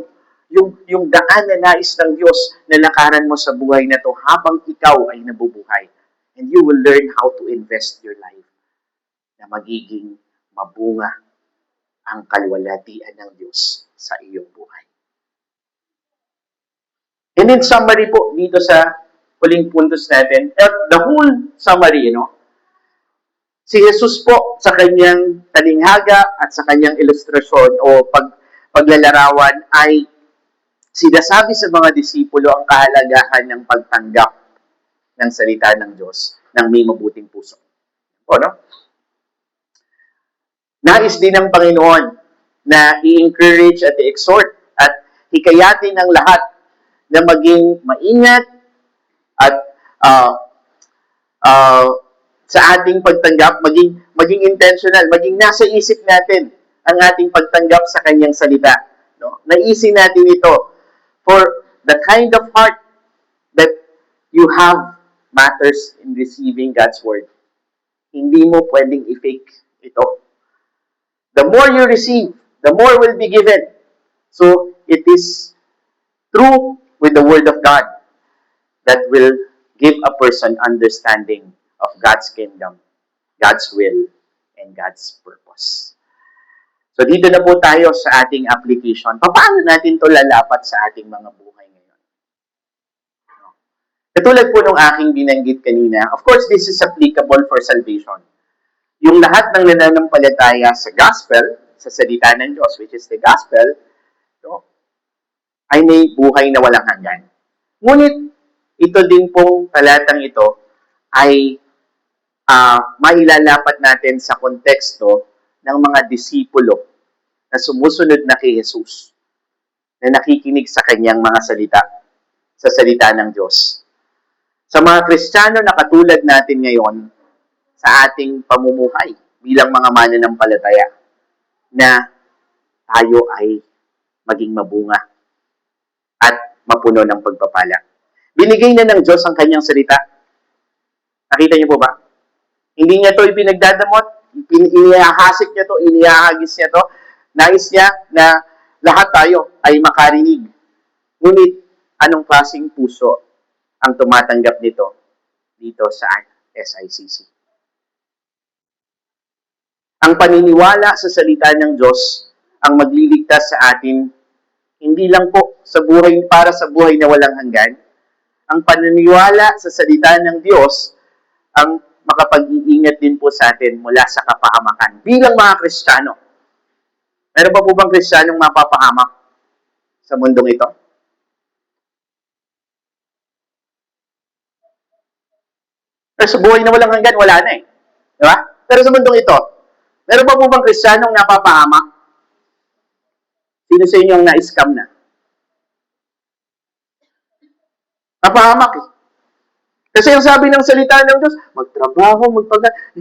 [SPEAKER 1] yung daan na nais ng Diyos na lakaran mo sa buhay na to habang ikaw ay nabubuhay. And you will learn how to invest your life na magiging mabunga ang kalwalhatian ng Diyos sa iyong buhay. And in summary po, dito sa huling puntos natin, the whole summary, si Jesus po sa kanyang talinghaga at sa kanyang ilustrasyon o paglalarawan ay sinasabi sa mga disipulo ang kahalagahan ng pagtanggap ng salita ng Diyos ng may mabuting puso. Nais din ng Panginoon na i-encourage at i-exhort at hikayatin ng lahat na maging maingat at sa ating pagtanggap, maging intentional, maging nasa isip natin ang ating pagtanggap sa kanyang salita. Naisin natin ito for the kind of heart that you have matters in receiving God's word. Hindi mo pwedeng i-fake ito. The more you receive, the more will be given. So, it is true with the word of God that will give a person understanding of God's kingdom, God's will, and God's purpose. So dito na po tayo sa ating application. Paano natin to lalapat sa ating mga buhay ngayon? Katulad po nung aking binanggit kanina, of course, this is applicable for salvation. Yung lahat ng nananampalataya sa gospel, sa salita ng Diyos, which is the gospel, ay may buhay na walang hanggan. Ngunit, ito din pong talatang ito ay mailalapat natin sa konteksto ng mga disipulo na sumusunod na kay Jesus, na nakikinig sa kanyang mga salita, sa salita ng Diyos. Sa mga Kristiyano na katulad natin ngayon, sa ating pamumuhay bilang mga mananampalataya, na tayo ay maging mabunga at mapuno ng pagpapala. Binigay na ng Diyos ang kanyang salita. Nakita niyo po ba? Hindi niya ito ipinagdadamot, inihahasik niya ito, inihahagis niya ito. Nais niya na lahat tayo ay makarinig. Ngunit, anong klaseng puso ang tumatanggap nito dito sa SICC? Ang paniniwala sa salita ng Diyos ang magliligtas sa atin, hindi lang po sa buhay para sa buhay na walang hanggan. Ang paniniwala sa salita ng Diyos ang makapag-iingat din po sa atin mula sa kapahamakan. Bilang mga Kristiyano, meron pa po bang Kristiyanong mapapahamak sa mundong ito? Pero sa buhay na walang hanggan, wala na eh. Diba? Pero sa mundong ito, meron pa po bang Kristiyanong napapahamak? Sino sa inyo ang na-scam na? Napahamak eh. Kasi ang sabi ng salita ng Diyos, magtrabaho,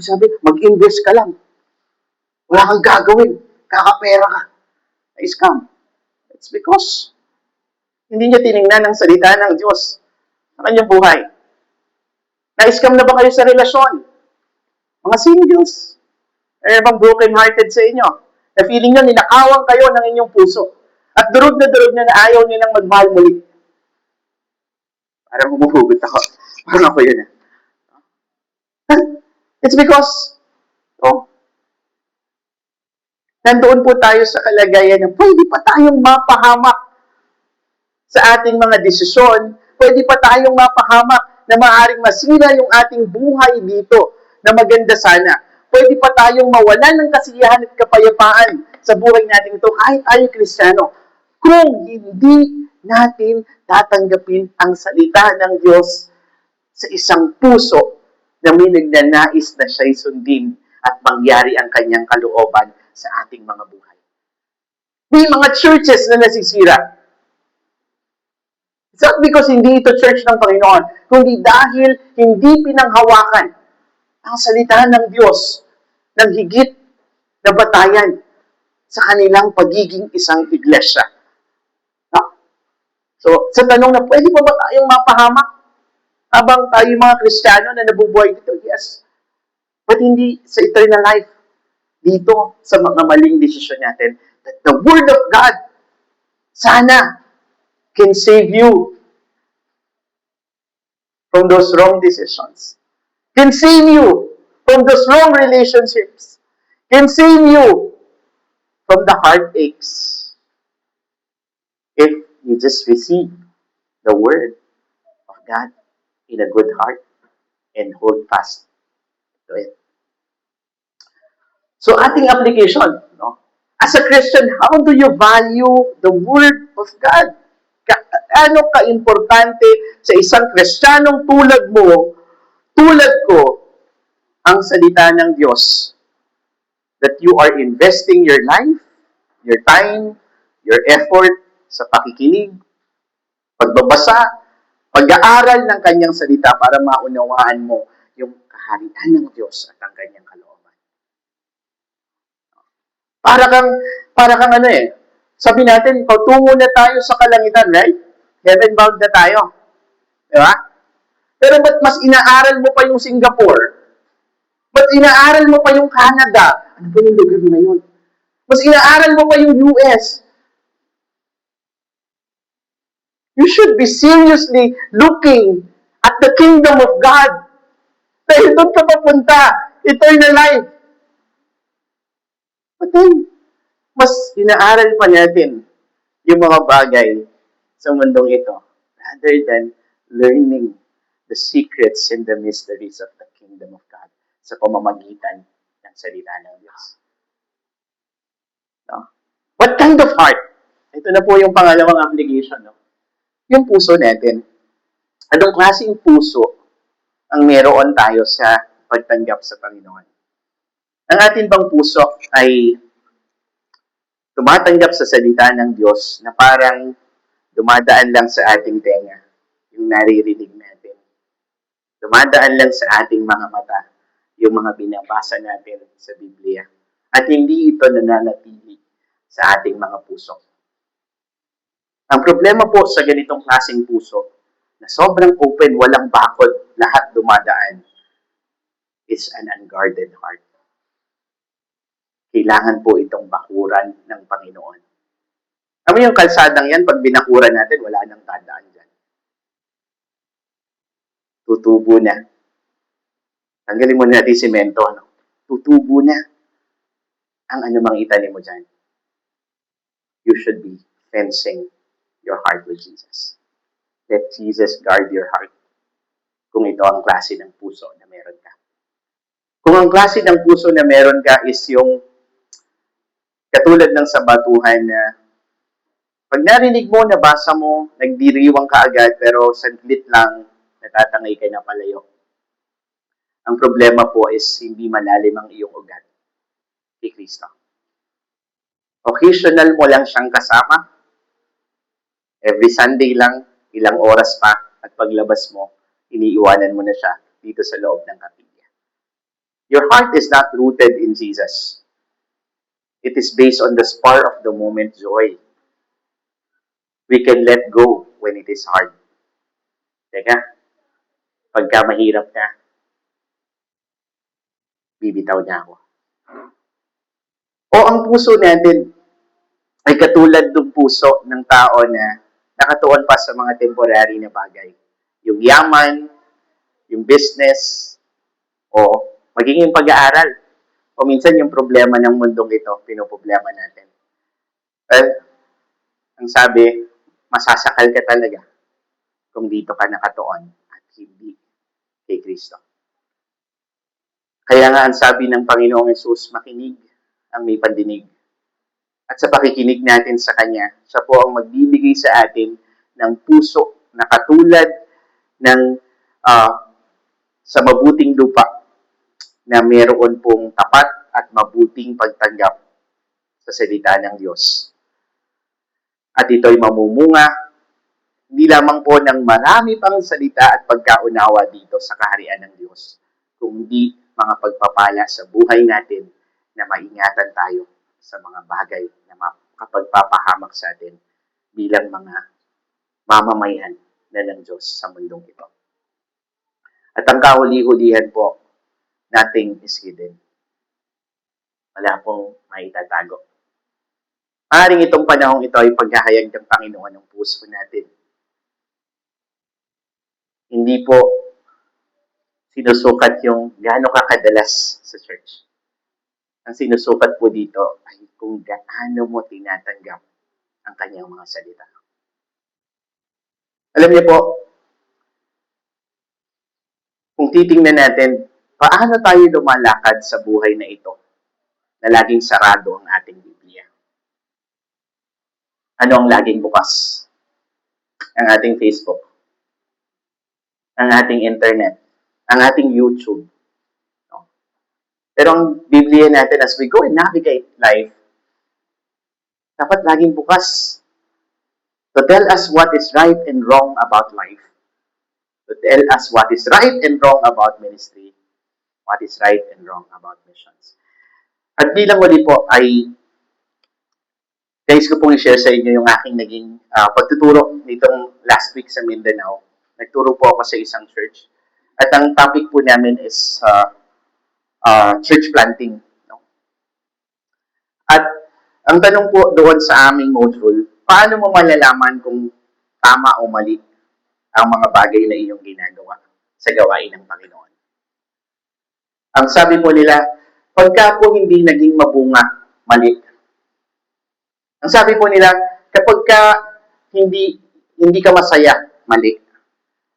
[SPEAKER 1] sabi, mag-invest ka lang. Wala kang gagawin. Kakapera ka. Na-scam. It's because hindi niya tinignan ang salita ng Diyos sa kanyang buhay. Na-scam na ba kayo sa relasyon? Mga singles. Meron bang broken-hearted sa inyo? Na feeling nyo, ninakawan kayo ng inyong puso. At durog na ayaw nyo nang magmahal muli. Parang humuhugot ako. Parang ako yun. It's because, nandoon po tayo sa kalagayan na pwede pa tayong mapahamak sa ating mga desisyon. Pwede pa tayong mapahamak na maaaring masira yung ating buhay dito na maganda sana. Pwede pa tayong mawalan ng kasiyahan at kapayapaan sa buhay natin ito kahit tayo Kristiyano. Kung hindi natin tatanggapin ang salita ng Diyos sa isang puso na may nagnanais na siya'y sundin at mangyari ang kanyang kalooban sa ating mga buhay. May mga churches na nasisira. It's not because hindi ito church ng Panginoon, kundi dahil hindi pinanghawakan ang salita ng Diyos ng higit na batayan sa kanilang pagiging isang iglesia. So, sa tanong na pwede pa ba tayong mapahamak? Habang tayo mga Kristiyano na nabubuhay dito, yes. But hindi sa eternal life. Dito, sa mga maling desisyon natin. That the Word of God, sana, can save you from those wrong decisions. Can save you from those wrong relationships. Can save you from the heartaches. If you just receive the Word of God in a good heart and hold fast to it. So ating application, no? As a Christian, how do you value the Word of God? Ano ka-importante sa isang Kristiyanong tulad mo, tulad ko, ang salita ng Diyos, that you are investing your life, your time, your effort sa pakikinig, pagbabasa, pag-aaral ng kanyang salita para maunawaan mo yung kaharian ng Diyos at ang kanyang kalooban. Para kang ano eh, sabi natin, patungo na tayo sa kalangitan, right? Heaven bound na tayo. Di ba? Pero ba't mas inaaral mo pa yung Singapore? Ba't inaaral mo pa yung Canada? Ano ba yung lugar na yun? Mas inaaral mo pa yung US? You should be seriously looking at the kingdom of God. Dahil doon ka papunta, eternal life. But then, mas inaaral pa natin yung mga bagay sa mundong ito rather than learning the secrets and the mysteries of the kingdom of God sa pamamagitan ng salita ng Diyos. No? What kind of heart? Ito na po yung pangalawang application. No? Yung puso natin. Anong klaseng puso ang meron tayo sa pagtanggap sa Panginoon? Ang ating bang puso ay tumatanggap sa salita ng Diyos na parang dumadaan lang sa ating tenga, yung naririnig natin. Dumadaan lang sa ating mga mata, yung mga binabasa natin sa Biblia. At hindi ito nananatili sa ating mga puso. Ang problema po sa ganitong klaseng puso, na sobrang open, walang bakod, lahat dumadaan, is an unguarded heart. Kailangan po itong bakuran ng Panginoon. Alam yung kalsadang yan, pag binakuran natin, wala nang dadaan dyan. Tutubo na. Tanggalin mo natin simento, ano? Tutubo na ang anumang itanim mo dyan. You should be fencing your heart with Jesus. Let Jesus guard your heart kung ito ang klase ng puso na meron ka. Kung ang klase ng puso na meron ka is yung katulad ng sa batuhan na pag narinig mo, nabasa mo, nagdiriwang ka agad, pero saglit lang, natatangay ka na palayo. Ang problema po is hindi malalim ang iyong ugat kay Kristo. Occasional mo lang siyang kasama. Every Sunday lang, ilang oras pa, at paglabas mo, iniiwanan mo na siya dito sa loob ng kapilya. Your heart is not rooted in Jesus. It is based on the spur of the moment joy. We can let go when it is hard. Teka, pagka mahirap ka, bibitaw niya ako. O ang puso natin ay katulad ng puso ng tao na nakatuon pa sa mga temporary na bagay. Yung yaman, yung business, o magiging pag-aaral. O minsan yung problema ng mundong ito, pinoproblema natin. Well, ang sabi, masasakal ka talaga kung dito ka nakatuon at hindi kay Kristo. Kaya nga ang sabi ng Panginoong Yesus, makinig ang may pandinig. At sa pakikinig natin sa Kanya, siya po ang magbibigay sa atin ng puso na katulad ng sa mabuting lupa na meron pong tapat at mabuting pagtanggap sa salita ng Diyos. At ito'y mamumunga hindi lamang po ng marami pang salita at pagkaunawa dito sa kaharian ng Diyos, kundi mga pagpapala sa buhay natin na maingatan tayo sa mga bagay na makapagpapahamak sa atin bilang mga mamamayan na ng Diyos sa mundong ito. At ang kahuli-hulihan po, nothing is hidden. Wala pong maitatago. Maaaring itong panahong ito ay paghahayag ng Panginoon ng puso natin. Hindi po sinusukat yung gaano ka kadalas sa church. Ang sinusukat po dito ay kung gaano mo tinatanggap ang kanyang mga salita. Alam niyo po, kung titingnan natin, paano tayo lumalakad sa buhay na ito na laging sarado ang ating Biblia? Ano ang laging bukas? Ang ating Facebook, ang ating internet, ang ating YouTube. Pero ang Biblia natin, as we go and navigate life, dapat laging bukas to tell us what is right and wrong about life. To tell us what is right and wrong about ministry. What is right and wrong about missions. At bilang uli po ay guys ko pong i-share sa inyo yung aking naging pagtuturo nitong last week sa Mindanao. Nagturo po ako sa isang church. At ang topic po namin is church planting. No? At ang tanong po doon sa aming module, paano mo malalaman kung tama o mali ang mga bagay na iyong ginagawa sa gawain ng Panginoon? Ang sabi po nila, pagka po hindi naging mabunga, mali. Ang sabi po nila, kapag ka hindi ka masaya, mali.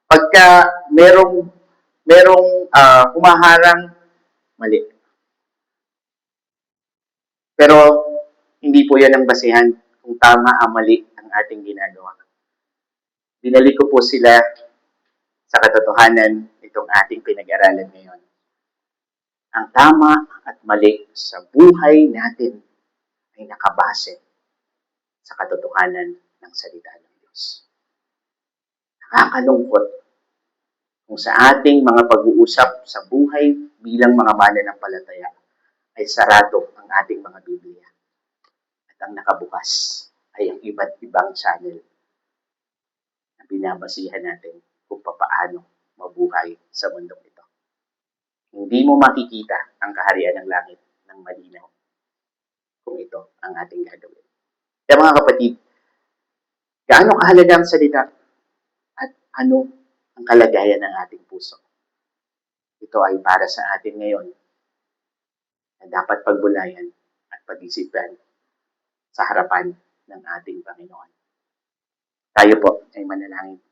[SPEAKER 1] Pagka merong humaharang, mali. Pero hindi po yan ang basihan kung tama o mali ang ating ginagawa. Binalik ko po sila sa katotohanan itong ating pinag-aralan ngayon. Ang tama at mali sa buhay natin ay nakabase sa katotohanan ng salita ng Diyos. Nakakalungkot kung sa ating mga pag-uusap sa buhay bilang mga mananampalataya ay sarado ang ating mga Biblia. At ang nakabukas ay ang iba't ibang channel na binabasihan natin kung paano mabuhay sa mundong ito. Hindi mo makikita ang kaharian ng langit ng malinaw kung ito ang ating gagawin. Kaya mga kapatid, gaano kahalaga ang salita at ano ang kalagayan ng ating puso? Ito ay para sa atin ngayon na dapat pagbulayan at pag-isipan sa harapan ng ating Panginoon. Tayo po ay manalangin.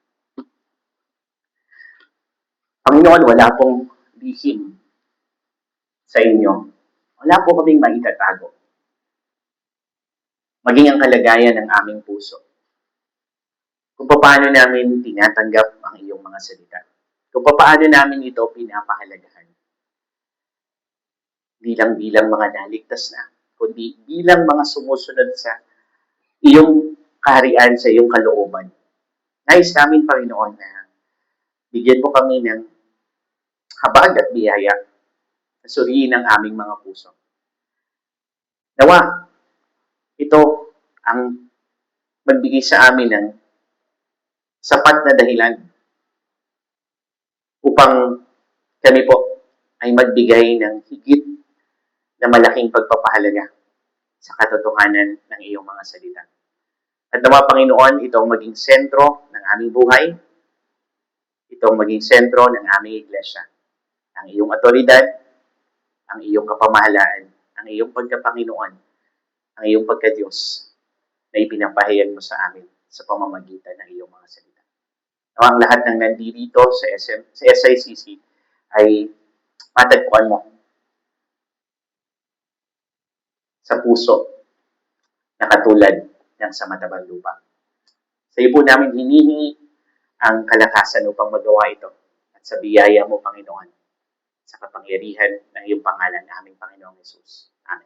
[SPEAKER 1] Panginoon, wala pong lihim sa inyo. Wala po kaming maitatago. Maging ang kalagayan ng aming puso. Kung paano namin tinatanggap ang iyong mga salita. Kung paano namin ito pinapahalagahan. Bilang mga naligtas na, kundi bilang mga sumusunod sa iyong kaharian, sa iyong kalooban. Nais namin, Panginoon, na bigyan mo kami ng habag at biyaya na suriin ang aming mga puso. Nawa, ito ang magbigay sa amin ng sapat na dahilan upang kami po ay magbigay ng higit na malaking pagpapahalaga sa katotohanan ng iyong mga salita. At nawa, Panginoon, itong maging sentro ng aming buhay, itong maging sentro ng aming iglesia. Ang iyong otoridad, ang iyong kapamahalaan, ang iyong pagkapanginoon, ang iyong pagka-Diyos na ipinapahayag mo sa amin sa pamamagitan ng iyong mga salita. Nawa ang lahat ng nandirito sa SICC ay matagpuan mo sa puso na katulad ng sa matabang lupa. Sa iyo po namin hinihingi ang kalakasan upang magawa ito at sa biyaya mo, Panginoon, sa kapangyarihan ng iyong pangalan, aming Panginoong Jesus. Amen.